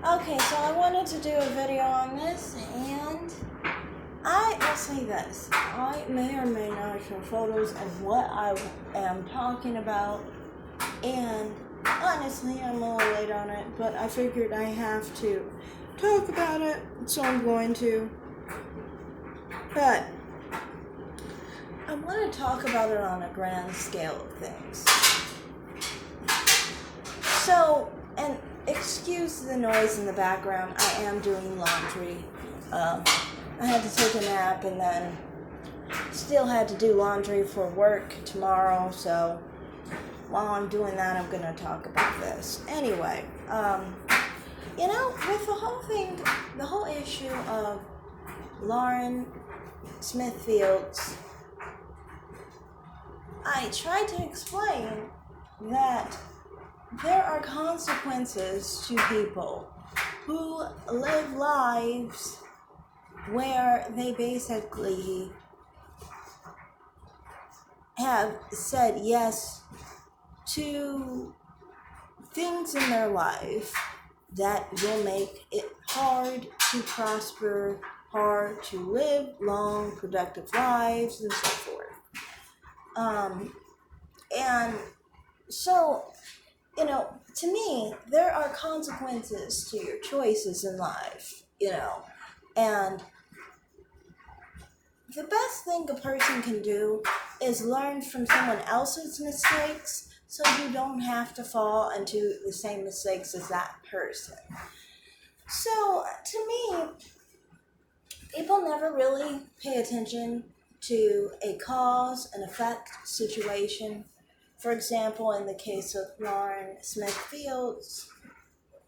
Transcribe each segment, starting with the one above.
Okay, so I wanted to do a video on this, and I will say this. I may or may not show photos of what I am talking about, and honestly, I'm a little late on it, but I figured I have to talk about it, so I'm going to. But I want to talk about it on a grand scale of things. So, and excuse the noise in the background, I am doing laundry. I had to take a nap and then still had to do laundry for work tomorrow, so while I'm doing that, I'm going to talk about this. Anyway, with the whole thing, the whole issue of Lauren Smithfield's, I tried to explain that there are consequences to people who live lives where they basically have said yes to things in their life that will make it hard to prosper, hard to live long, productive lives, and so forth. And so, to me, there are consequences to your choices in life, and the best thing a person can do is learn from someone else's mistakes so you don't have to fall into the same mistakes as that person. So, to me, people never really pay attention to a cause and effect situation. For example, in the case of Lauren Smithfield's,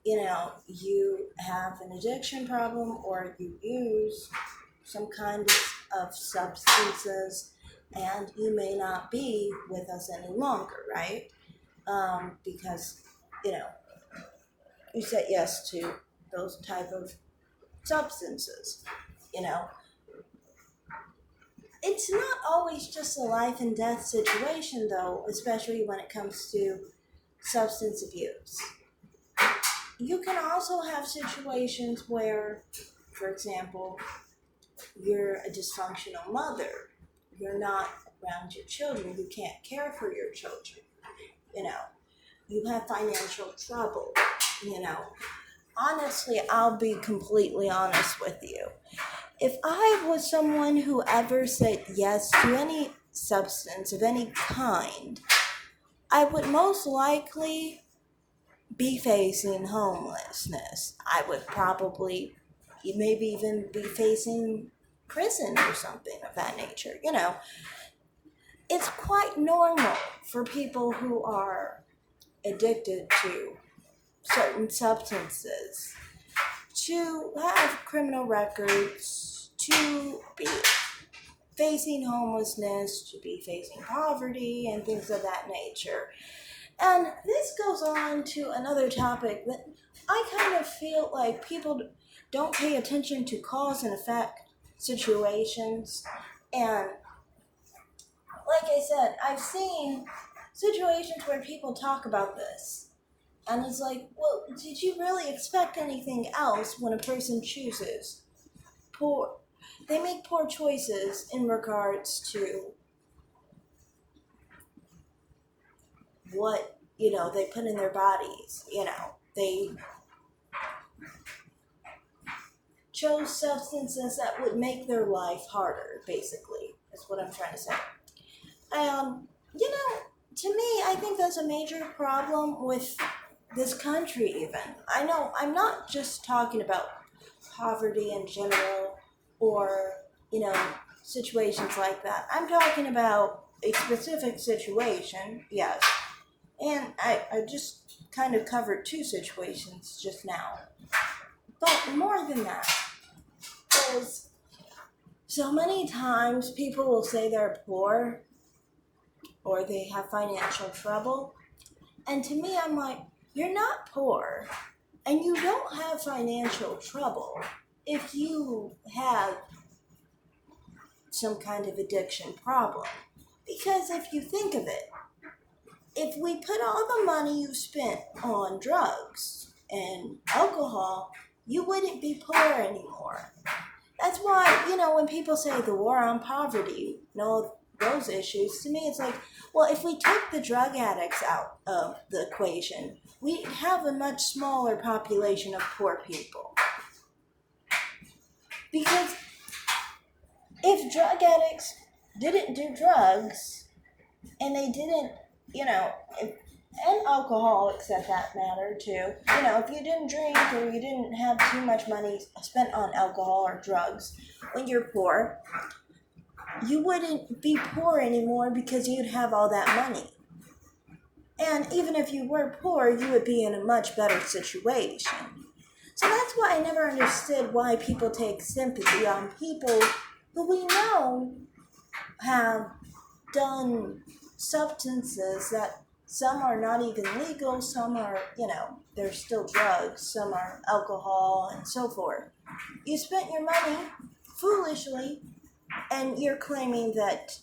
you have an addiction problem or you use some kind of substances and you may not be with us any longer, right? Because, you said yes to those type of substances, It's not always just a life and death situation, though, especially when it comes to substance abuse. You can also have situations where, for example, you're a dysfunctional mother. You're not around your children. You can't care for your children. You have financial trouble. Honestly, I'll be completely honest with you. If I was someone who ever said yes to any substance of any kind, I would most likely be facing homelessness. I would probably maybe even be facing prison or something of that nature. It's quite normal for people who are addicted to certain substances to have criminal records, to be facing homelessness, to be facing poverty, and things of that nature. And this goes on to another topic that I kind of feel like people don't pay attention to cause and effect situations. And like I said, I've seen situations where people talk about this. And it's like, well, did you really expect anything else when a person chooses poor? They make poor choices in regards to what, they put in their bodies. They chose substances that would make their life harder, basically, is what I'm trying to say. To me, I think that's a major problem with this country even. I know I'm not just talking about poverty in general or, situations like that. I'm talking about a specific situation, yes. And I just kind of covered two situations just now. But more than that is so many times people will say they're poor or they have financial trouble. And to me, I'm like, you're not poor and you don't have financial trouble if you have some kind of addiction problem. Because if you think of it, if we put all the money you spent on drugs and alcohol, you wouldn't be poor anymore. That's why, when people say the war on poverty, those issues, to me it's like, well, if we took the drug addicts out of the equation, we'd have a much smaller population of poor people. Because if drug addicts didn't do drugs, and they didn't, and alcoholics at that matter too, if you didn't drink or you didn't have too much money spent on alcohol or drugs when you're poor, you wouldn't be poor anymore because you'd have all that money. And even if you were poor, you would be in a much better situation. So that's why I never understood why people take sympathy on people who we know have done substances that some are not even legal, some are, they're still drugs, some are alcohol, and so forth. You spent your money foolishly, and you're claiming that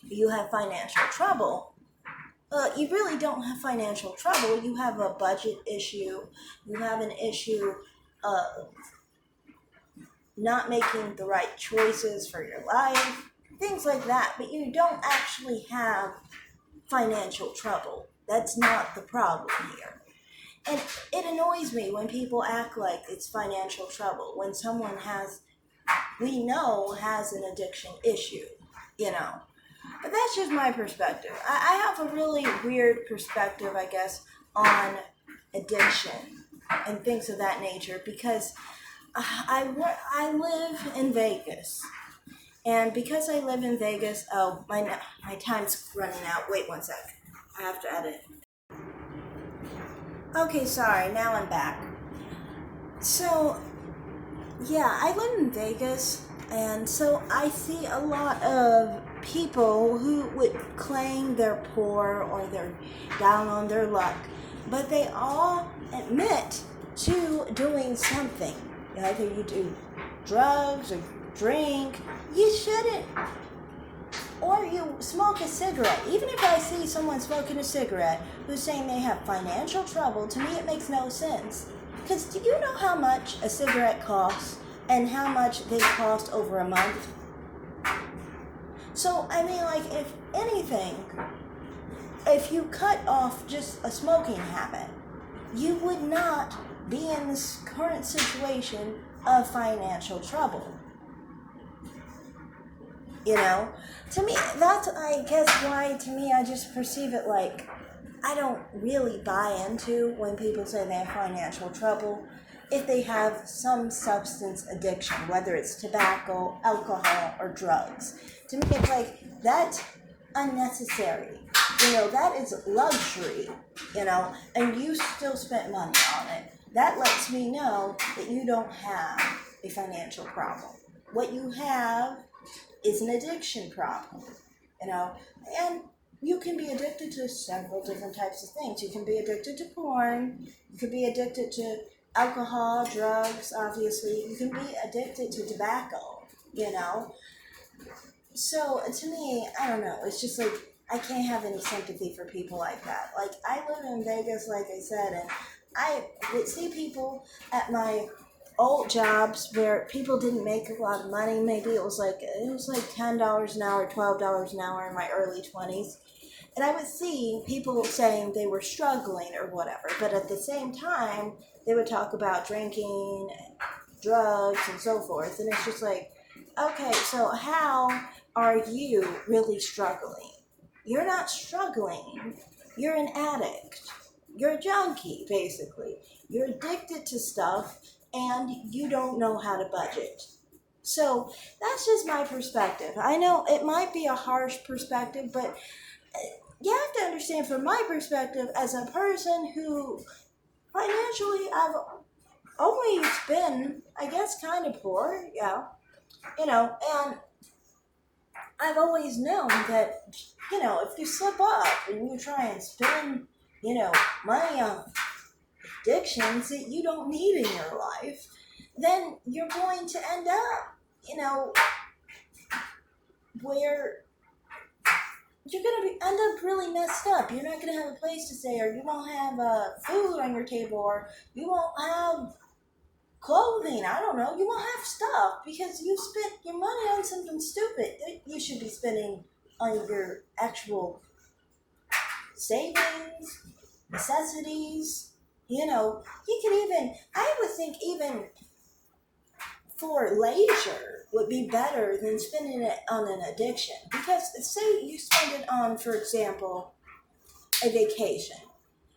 you have financial trouble. You really don't have financial trouble. You have a budget issue. You have an issue of not making the right choices for your life, things like that. But you don't actually have financial trouble. That's not the problem here. And it annoys me when people act like it's financial trouble when someone we know has an addiction issue, But that's just my perspective. I have a really weird perspective, I guess, on addiction and things of that nature because I live in Vegas. And because I live in Vegas, my time's running out. Wait one sec. I have to edit. Okay, sorry. Now I'm back. So, yeah, I live in Vegas, and so I see a lot of people who would claim they're poor or they're down on their luck, but they all admit to doing something. Either you do drugs or drink, you shouldn't. Or you smoke a cigarette. Even if I see someone smoking a cigarette who's saying they have financial trouble, to me it makes no sense. Because do you know how much a cigarette costs and how much they cost over a month? So, if anything, if you cut off just a smoking habit, you would not be in this current situation of financial trouble. To me, that's, I guess, why, to me, I just perceive it like, I don't really buy into when people say they have financial trouble if they have some substance addiction, whether it's tobacco, alcohol, or drugs. To me, it's like, that's unnecessary. That is luxury, and you still spent money on it. That lets me know that you don't have a financial problem. What you have is an addiction problem, and you can be addicted to several different types of things. You can be addicted to porn, you can be addicted to alcohol, drugs, obviously, you can be addicted to tobacco, So to me, I don't know, it's just like, I can't have any sympathy for people like that. Like, I live in Vegas, like I said, and I would see people at my old jobs where people didn't make a lot of money. Maybe it was like $10 an hour, $12 an hour in my early 20s. And I would see people saying they were struggling or whatever, but at the same time, they would talk about drinking, drugs, and so forth. And it's just like, okay, so how are you really struggling? You're not struggling. You're an addict. You're a junkie, basically. You're addicted to stuff, and you don't know how to budget. So that's just my perspective. I know it might be a harsh perspective, but you have to understand from my perspective as a person who financially I've always been, I guess, kind of poor, yeah, and I've always known that, if you slip up and you try and spend, money on addictions that you don't need in your life, then you're going to end up, where you're gonna end up really messed up. You're not gonna have a place to stay, or you won't have food on your table, or you won't have clothing. I don't know. You won't have stuff because you spent your money on something stupid that you should be spending on your actual savings, necessities. You could even, I would think, even for leisure would be better than spending it on an addiction. Because say you spend it on, for example, a vacation.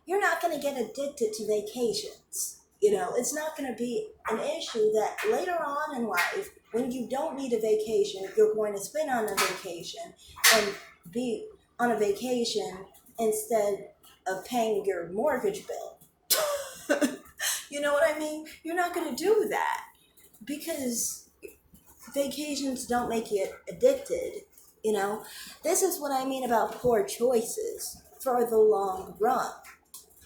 You're not going to get addicted to vacations. It's not going to be an issue that later on in life, when you don't need a vacation, you're going to spend on a vacation and be on a vacation instead of paying your mortgage bill. You know what I mean? You're not going to do that because vacations don't make you addicted. This is what I mean about poor choices for the long run.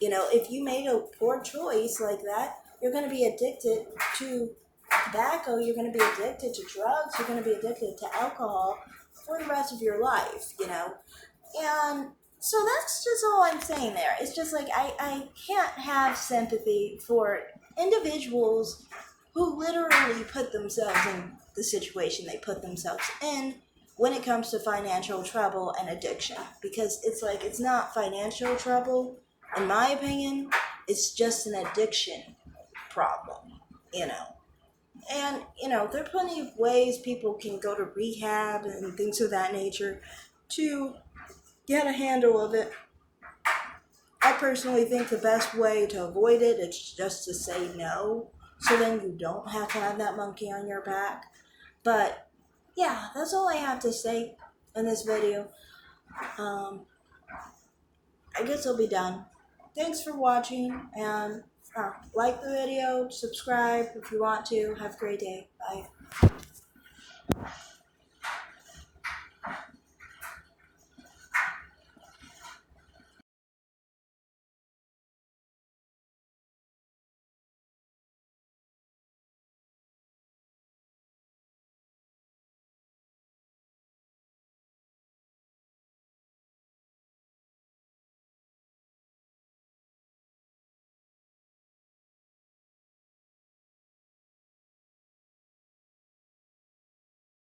If you made a poor choice like that, you're going to be addicted to tobacco, you're going to be addicted to drugs, you're going to be addicted to alcohol for the rest of your life. And so that's just all I'm saying there. It's just like I can't have sympathy for individuals who literally put themselves in the situation they put themselves in when it comes to financial trouble and addiction. Because it's like, it's not financial trouble, in my opinion, it's just an addiction problem, you know. And, there are plenty of ways people can go to rehab and things of that nature to get a handle of it. I personally think the best way to avoid it is just to say no, so then you don't have to have that monkey on your back. But yeah, that's all I have to say in this video. Um, I guess I'll be done. Thanks for watching, and like the video, subscribe if you want to. Have a great day. Bye.